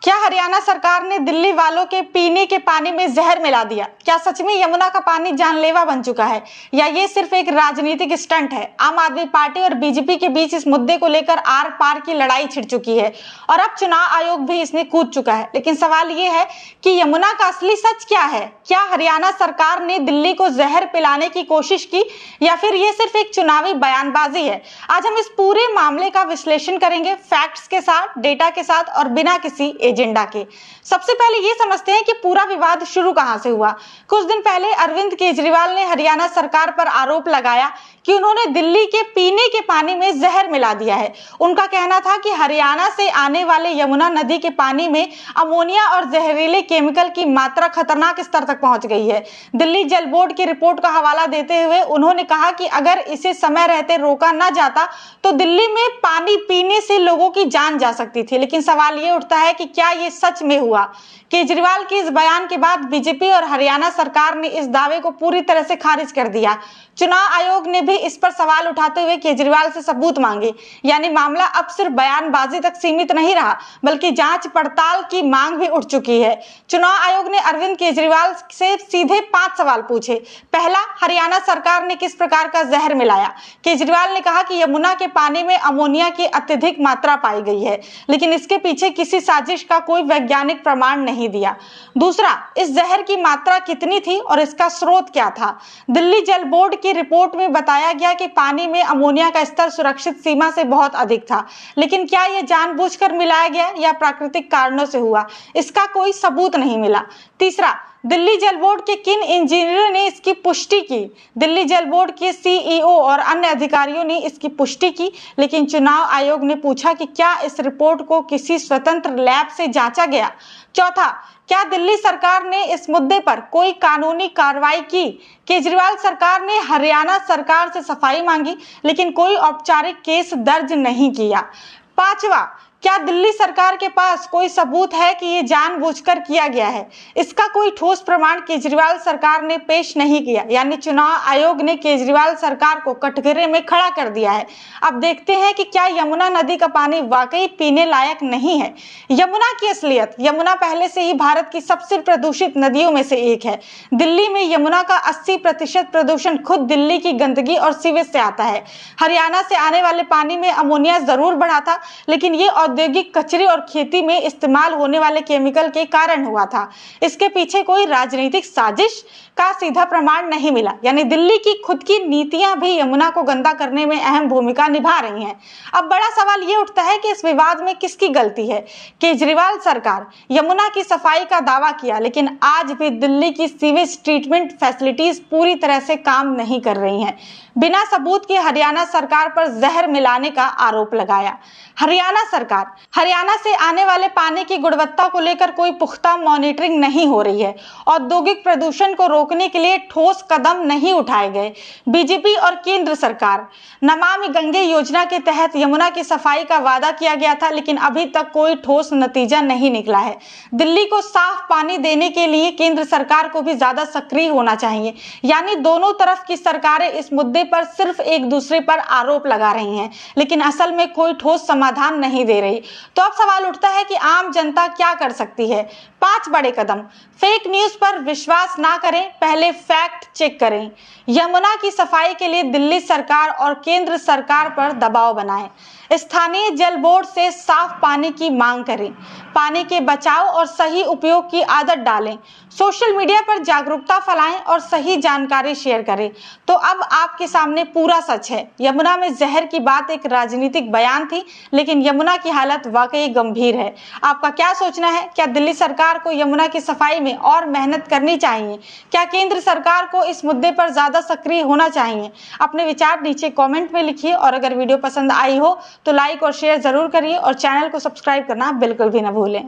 क्या हरियाणा सरकार ने दिल्ली वालों के पीने के पानी में जहर मिला दिया? क्या सच में यमुना का पानी जानलेवा बन चुका है या ये सिर्फ एक राजनीतिक स्टंट है? आम आदमी पार्टी और बीजेपी के बीच इस मुद्दे को लेकर आर पार की लड़ाई छिड़ चुकी है और अब चुनाव आयोग भी इसमें कूद चुका है। लेकिन सवाल ये है कि यमुना का असली सच क्या है? क्या हरियाणा सरकार ने दिल्ली को जहर पिलाने की कोशिश की या फिर ये सिर्फ एक चुनावी बयानबाजी है? आज हम इस पूरे मामले का विश्लेषण करेंगे, फैक्ट्स के साथ, डेटा के साथ और बिना किसी एजेंडा के। सबसे पहले ये समझते हैं कि पूरा विवाद शुरू कहां से हुआ। कुछ दिन पहले अरविंद केजरीवाल ने हरियाणा सरकार पर आरोप लगाया कि उन्होंने दिल्ली के पीने के पानी में जहर मिला दिया है। उनका कहना था कि हरियाणा से आने वाले यमुना नदी के पानी में अमोनिया और जहरीले केमिकल की मात्रा खतरनाक स्तर तक पहुंच गई है। दिल्ली जल बोर्ड की रिपोर्ट का हवाला देते हुए उन्होंने कहा कि अगर इसे समय रहते रोका न जाता तो दिल्ली में पानी पीने से लोगों की जान जा सकती थी। लेकिन सवाल ये उठता है कि क्या ये सच में हुआ? केजरीवाल के इस बयान के बाद बीजेपी और हरियाणा सरकार ने इस दावे को पूरी तरह से खारिज कर दिया। चुनाव आयोग ने भी इस पर सवाल उठाते हुए केजरीवाल से सबूत मांगे। यानी मामला अब सिर्फ बयानबाजी तक सीमित नहीं रहा बल्कि जांच पड़ताल की मांग भी उठ चुकी है। चुनाव आयोग ने अरविंद केजरीवाल से सीधे 5 सवाल पूछे। पहला, हरियाणा सरकार ने किस प्रकार का जहर मिलाया? केजरीवाल ने कहा कि यमुना के पानी में अमोनिया की अत्यधिक मात्रा पाई गई है, लेकिन इसके पीछे किसी साजिश का कोई वैज्ञानिक प्रमाण नहीं दिया। दूसरा, इस जहर की मात्रा कितनी थी और इसका स्रोत क्या था? दिल्ली जल बोर्ड की रिपोर्ट में बताया गया कि पानी में अमोनिया का स्तर सुरक्षित सीमा से बहुत अधिक था, लेकिन क्या यह जानबूझकर मिलाया गया या प्राकृतिक कारणों से हुआ? इसका कोई सबूत नहीं मिला। तीसरा, दिल्ली जल बोर्ड के किन इंजीनियरों ने इसकी पुष्टि की? दिल्ली जल बोर्ड के सीईओ और अन्य अधिकारियों ने इसकी पुष्टि की, लेकिन चुनाव आयोग ने पूछा कि क्या इस रिपोर्ट को किसी स्वतंत्र लैब से जांचा गया? चौथा, क्या दिल्ली सरकार ने इस मुद्दे पर कोई कानूनी कार्रवाई की? केजरीवाल सरकार ने हरियाणा सरकार से सफाई मांगी, लेकिन कोई औपचारिक केस दर्ज नहीं किया। पांचवा, क्या दिल्ली सरकार के पास कोई सबूत है कि ये जानबूझकर किया गया है? इसका कोई ठोस प्रमाण केजरीवाल सरकार ने पेश नहीं किया। यानी चुनाव आयोग ने केजरीवाल सरकार को कटघरे में खड़ा कर दिया है। अब देखते हैं कि क्या यमुना नदी का पानी वाकई पीने लायक नहीं है। यमुना की असलियत। यमुना पहले से ही भारत की सबसे प्रदूषित नदियों में से एक है। दिल्ली में यमुना का 80% प्रदूषण खुद दिल्ली की गंदगी और सीवेज से आता है। हरियाणा से आने वाले पानी में अमोनिया जरूर बढ़ा था, लेकिन ये औद्योगिक कचरे और खेती में इस्तेमाल होने वाले केमिकल के कारण हुआ था। इसके पीछे कोई राजनीतिक साजिश का सीधा प्रमाण नहीं मिला। यानी दिल्ली की खुद की नीतियां भी यमुना को गंदा करने में अहम भूमिका निभा रही हैं। अब बड़ा सवाल ये उठता है कि इस विवाद में किसकी गलती है? केजरीवाल सरकार यमुना की सफाई का दावा किया, लेकिन आज भी दिल्ली की सीवेज ट्रीटमेंट फैसिलिटीज पूरी तरह से काम नहीं कर रही हैं। बिना सबूत के हरियाणा सरकार पर जहर मिलाने का आरोप लगाया। हरियाणा सरकार, हरियाणा से आने वाले पानी की गुणवत्ता को लेकर कोई पुख्ता मॉनिटरिंग नहीं हो रही है। औद्योगिक प्रदूषण को रोकने के लिए ठोस कदम नहीं उठाए गए। बीजेपी और केंद्र सरकार, नमामि गंगे योजना के तहत यमुना की सफाई का वादा किया गया था, लेकिन अभी तक कोई ठोस नतीजा नहीं निकला है। दिल्ली को साफ पानी देने के लिए केंद्र सरकार को भी ज्यादा सक्रिय होना चाहिए। यानी दोनों तरफ की सरकारें इस मुद्दे पर सिर्फ एक दूसरे पर आरोप लगा रही हैं, लेकिन असल में कोई ठोस समाधान नहीं दे रही। तो अब सवाल उठता है कि आम जनता क्या कर सकती है? 5 बड़े कदम। फेक न्यूज पर विश्वास ना करें, पहले फैक्ट चेक करें। यमुना की सफाई के लिए दिल्ली सरकार और केंद्र सरकार पर दबाव बनाएं। स्थानीय जल बोर्ड से साफ पानी की मांग करें। पानी के बचाव और सही उपयोग की आदत डालें। सोशल मीडिया पर जागरूकता फैलाएं और सही जानकारी शेयर करें। तो अब आपके सामने पूरा सच है। यमुना में जहर की बात एक राजनीतिक बयान थी, लेकिन यमुना की हालत वाकई गंभीर है। आपका क्या सोचना है? क्या दिल्ली सरकार को यमुना की सफाई में और मेहनत करनी चाहिए? क्या केंद्र सरकार को इस मुद्दे पर ज्यादा सक्रिय होना चाहिए? अपने विचार नीचे कमेंट में लिखिए और अगर वीडियो पसंद आई हो तो लाइक और शेयर जरूर करिए और चैनल को सब्सक्राइब करना बिल्कुल भी ना भूलें।